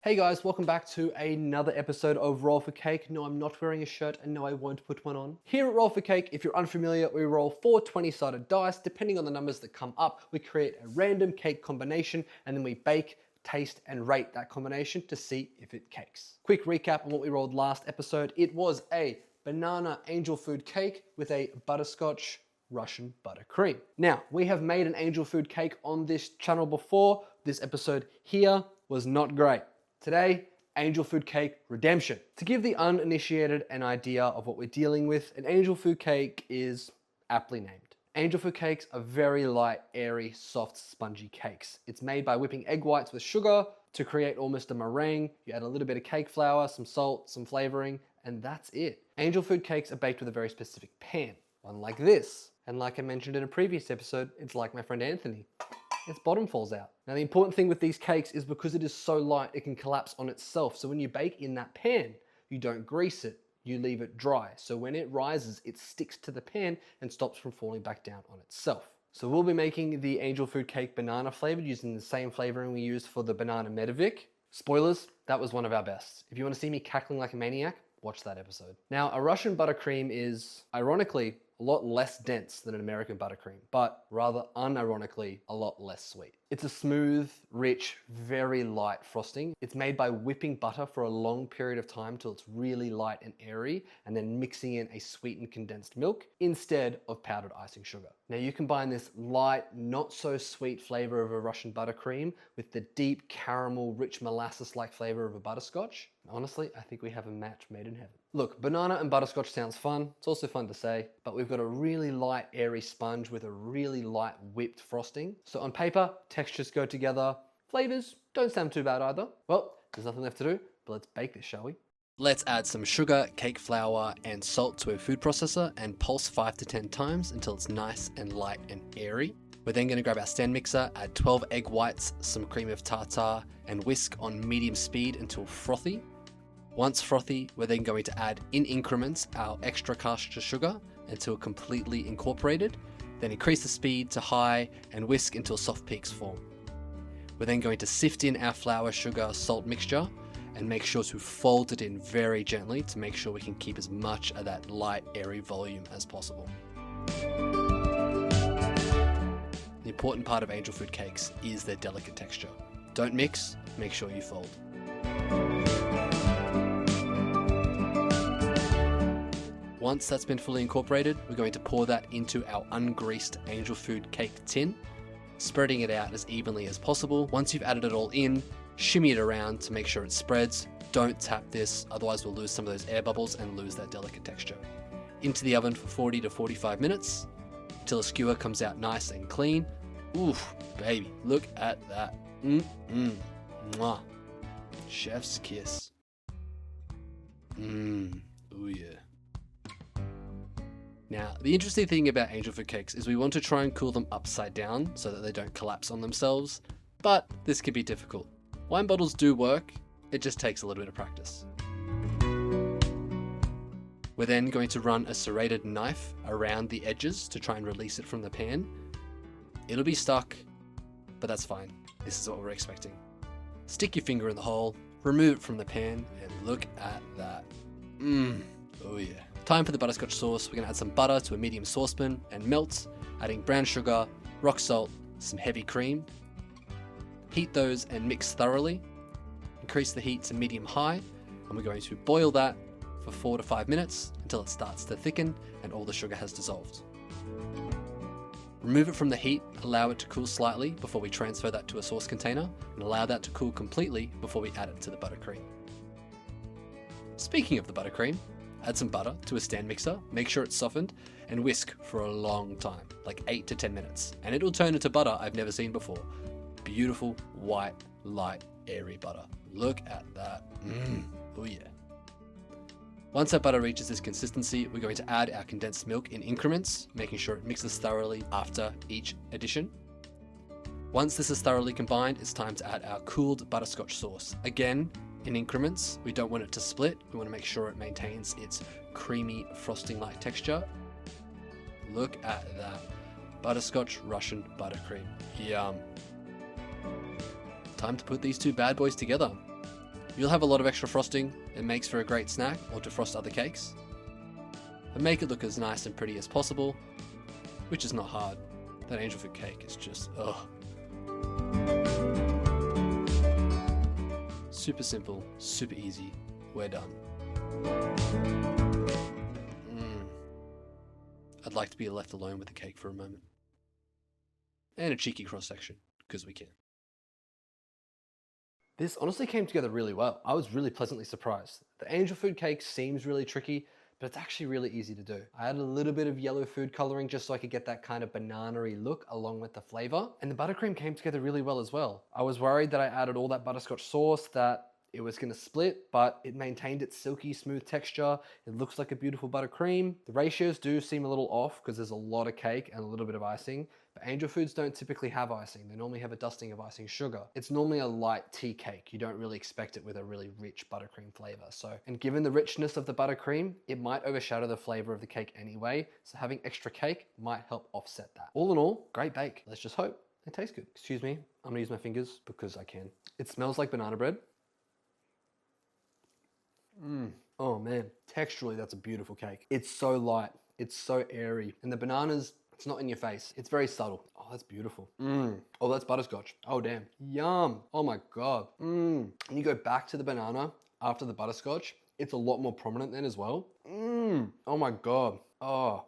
Hey guys, welcome back to another episode of Roll for Cake. No, I'm not wearing a shirt and no, I won't put one on. Here at Roll for Cake, if you're unfamiliar, we roll 4 20-sided dice. Depending on the numbers that come up, we create a random cake combination and then we bake, taste, and rate that combination to see if it cakes. Quick recap on what we rolled last episode. It was a Banana Angelfood Cake with a Butterscotch Russian Buttercream. Now, we have made an angel food cake on this channel before. This episode here was not great. Today, angel food cake redemption. To give the uninitiated an idea of what we're dealing with, an angel food cake is aptly named. Angel food cakes are very light, airy, soft, spongy cakes. It's made by whipping egg whites with sugar to create almost a meringue. You add a little bit of cake flour, some salt, some flavoring, and that's it. Angel food cakes are baked with a very specific pan, one like this. And like I mentioned in a previous episode, it's like my friend Anthony. Its bottom falls out. Now the important thing with these cakes is because it is so light, it can collapse on itself. So when you bake in that pan, you don't grease it, you leave it dry. So when it rises, it sticks to the pan and stops from falling back down on itself. So we'll be making the angel food cake banana flavored using the same flavoring we used for the banana Medovic. Spoilers, that was one of our best. If you want to see me cackling like a maniac, watch that episode. Now a Russian buttercream is, ironically, a lot less dense than an American buttercream, but rather unironically, a lot less sweet. It's a smooth, rich, very light frosting. It's made by whipping butter for a long period of time till it's really light and airy, and then mixing in a sweetened condensed milk instead of powdered icing sugar. Now you combine this light, not so sweet flavor of a Russian buttercream with the deep caramel, rich molasses-like flavor of a butterscotch. Honestly, I think we have a match made in heaven. Look, banana and butterscotch sounds fun. It's also fun to say, but we've got a really light, airy sponge with a really light whipped frosting. So on paper, textures go together. Flavors don't sound too bad either. Well, there's nothing left to do, but let's bake this, shall we? Let's add some sugar, cake flour, and salt to a food processor and pulse 5 to 10 times until it's nice and light and airy. We're then going to grab our stand mixer, add 12 egg whites, some cream of tartar, and whisk on medium speed until frothy. Once frothy, we're then going to add in increments our extra caster sugar until completely incorporated, then increase the speed to high and whisk until soft peaks form. We're then going to sift in our flour, sugar, salt mixture and make sure to fold it in very gently to make sure we can keep as much of that light, airy volume as possible. The important part of angel food cakes is their delicate texture. Don't mix, make sure you fold. Once that's been fully incorporated, we're going to pour that into our ungreased angel food cake tin, spreading it out as evenly as possible. Once you've added it all in, shimmy it around to make sure it spreads. Don't tap this, otherwise we'll lose some of those air bubbles and lose that delicate texture. Into the oven for 40 to 45 minutes, till a skewer comes out nice and clean. Oof, baby, look at that. Mwah. Chef's kiss. Ooh yeah. Now, the interesting thing about angel food cakes is we want to try and cool them upside down so that they don't collapse on themselves, but this can be difficult. Wine bottles do work, it just takes a little bit of practice. We're then going to run a serrated knife around the edges to try and release it from the pan. It'll be stuck, but that's fine. This is what we're expecting. Stick your finger in the hole, remove it from the pan, and look at that. Oh yeah. Time for the butterscotch sauce. We're going to add some butter to a medium saucepan and melt, adding brown sugar, rock salt, some heavy cream. Heat those and mix thoroughly. Increase the heat to medium-high, and we're going to boil that for 4 to 5 minutes until it starts to thicken and all the sugar has dissolved. Remove it from the heat, allow it to cool slightly before we transfer that to a sauce container, and allow that to cool completely before we add it to the buttercream. Speaking of the buttercream, add some butter to a stand mixer, make sure it's softened, and whisk for a long time, like 8 to 10 minutes. And it'll turn into butter I've never seen before. Beautiful, white, light, airy butter. Look at that. Oh yeah. Once that butter reaches this consistency, we're going to add our condensed milk in increments, making sure it mixes thoroughly after each addition. Once this is thoroughly combined, it's time to add our cooled butterscotch sauce. Again, in increments. We don't want it to split. We want to make sure it maintains its creamy frosting-like texture. Look at that. Butterscotch Russian Buttercream. Yum. Time to put these two bad boys together. You'll have a lot of extra frosting. It makes for a great snack or to frost other cakes. But make it look as nice and pretty as possible, which is not hard. That Angelfood cake is just, ugh. Super simple, super easy. We're done. I'd like to be left alone with the cake for a moment. And a cheeky cross section, because we can. This honestly came together really well. I was really pleasantly surprised. The Angelfood cake seems really tricky, but it's actually really easy to do. I added a little bit of yellow food coloring just so I could get that kind of banana-y look along with the flavor. And the buttercream came together really well as well. I was worried that I added all that butterscotch sauce that it was gonna split, but it maintained its silky smooth texture. It looks like a beautiful buttercream. The ratios do seem a little off because there's a lot of cake and a little bit of icing, but Angel Foods don't typically have icing. They normally have a dusting of icing sugar. It's normally a light tea cake. You don't really expect it with a really rich buttercream flavor. And given the richness of the buttercream, it might overshadow the flavor of the cake anyway. So having extra cake might help offset that. All in all, great bake. Let's just hope it tastes good. Excuse me, I'm gonna use my fingers because I can. It smells like banana bread. Oh man, texturally that's a beautiful cake. It's so light, it's so airy, and the bananas, it's not in your face. It's very subtle. Oh, that's beautiful. Oh, that's butterscotch. Oh damn, yum. Oh my God. And you go back to the banana after the butterscotch, it's a lot more prominent then as well. Oh my God. Oh.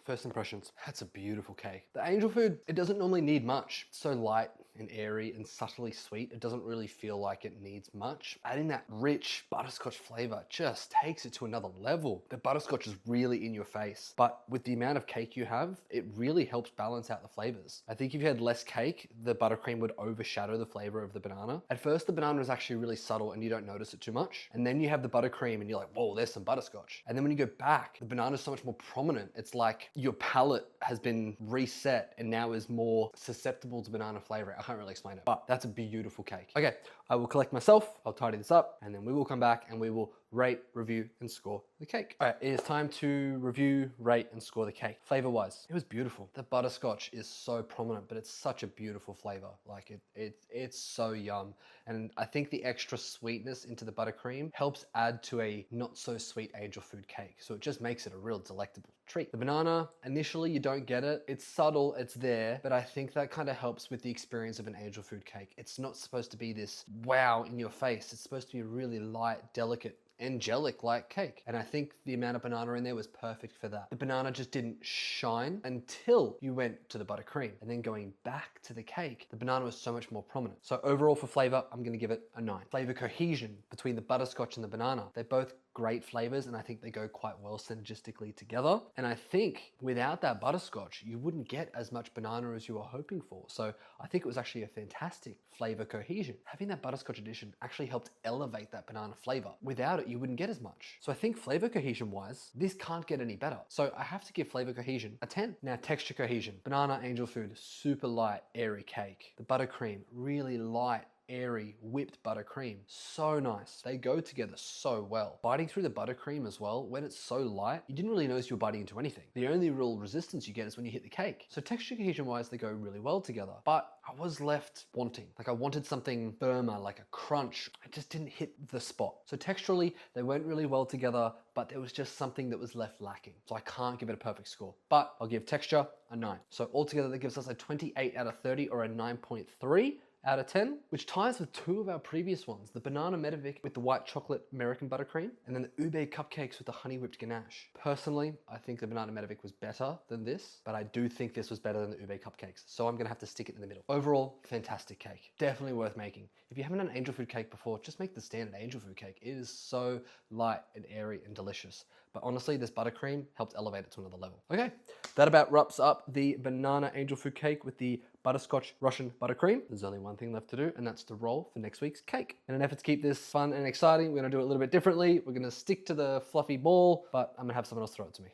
First impressions, that's a beautiful cake. The Angel Food, it doesn't normally need much. It's so light and airy and subtly sweet. It doesn't really feel like it needs much. Adding that rich butterscotch flavor just takes it to another level. The butterscotch is really in your face, but with the amount of cake you have, it really helps balance out the flavors. I think if you had less cake, the buttercream would overshadow the flavor of the banana. At first, the banana is actually really subtle and you don't notice it too much. And then you have the buttercream and you're like, whoa, there's some butterscotch. And then when you go back, the banana is so much more prominent. It's like your palate has been reset and now is more susceptible to banana flavor. I can't really explain it, but that's a beautiful cake. Okay, I will collect myself, I'll tidy this up, and then we will come back and we will rate, review, and score the cake. All right, it is time to review, rate, and score the cake. Flavor-wise, it was beautiful. The butterscotch is so prominent, but it's such a beautiful flavor. Like it's so yum. And I think the extra sweetness into the buttercream helps add to a not so sweet Angel Food cake. So it just makes it a real delectable treat. The banana, initially you don't get it. It's subtle, it's there, but I think that kind of helps with the experience of an Angel Food cake. It's not supposed to be this wow in your face. It's supposed to be a really light, delicate, angelic like cake. And I think the amount of banana in there was perfect for that. The banana just didn't shine until you went to the buttercream. And then going back to the cake, the banana was so much more prominent. So overall for flavor, I'm gonna give it a 9. Flavor cohesion between the butterscotch and the banana. They're both great flavors and I think they go quite well synergistically together. And I think without that butterscotch, you wouldn't get as much banana as you were hoping for. So I think it was actually a fantastic flavor cohesion. Having that butterscotch addition actually helped elevate that banana flavor. Without it, you wouldn't get as much. So I think flavor cohesion wise, this can't get any better. So I have to give flavor cohesion a 10. Now texture cohesion, Banana Angel Food, super light, airy cake. The buttercream, really light, airy whipped buttercream, so nice. They go together so well. Biting through the buttercream as well, when it's so light, you didn't really notice you were biting into anything. The only real resistance you get is when you hit the cake. So texture cohesion wise, they go really well together. But I was left wanting. Like I wanted something firmer, like a crunch. I just didn't hit the spot. So texturally, they went really well together, but there was just something that was left lacking. So I can't give it a perfect score, but I'll give texture a 9. So altogether that gives us a 28 out of 30 or a 9.3 out of 10, which ties with 2 of our previous ones, the Banana Medovic with the white chocolate American buttercream, and then the Ube cupcakes with the honey whipped ganache. Personally, I think the Banana Medovic was better than this, but I do think this was better than the Ube cupcakes, so I'm gonna have to stick it in the middle. Overall, fantastic cake. Definitely worth making. If you haven't done Angel Food cake before, just make the standard Angel Food cake. It is so light and airy and delicious. But honestly, this buttercream helped elevate it to another level. Okay, that about wraps up the Banana Angel Food cake with the Butterscotch Russian Buttercream. There's only one thing left to do, and that's to roll for next week's cake. In an effort to keep this fun and exciting, we're gonna do it a little bit differently. We're gonna stick to the fluffy ball, but I'm gonna have someone else throw it to me.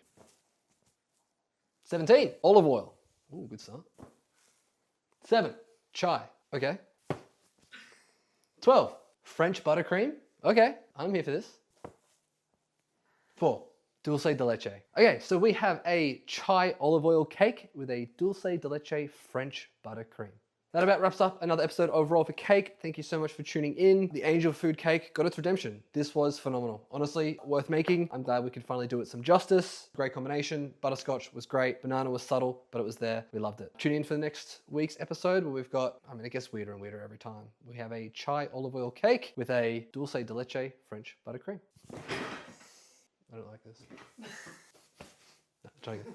17, olive oil. Ooh, good start. 7, chai. Okay. 12, French buttercream. Okay, I'm here for this. 4, dulce de leche. Okay, so we have a chai olive oil cake with a dulce de leche French buttercream. That about wraps up another episode overall for Cake. Thank you so much for tuning in. The Angel Food Cake got its redemption. This was phenomenal. Honestly, worth making. I'm glad we could finally do it some justice. Great combination. Butterscotch was great. Banana was subtle, but it was there. We loved it. Tune in for the next week's episode where we've got, I mean, it gets weirder and weirder every time. We have a chai olive oil cake with a dulce de leche French buttercream. I don't like this. No, try again.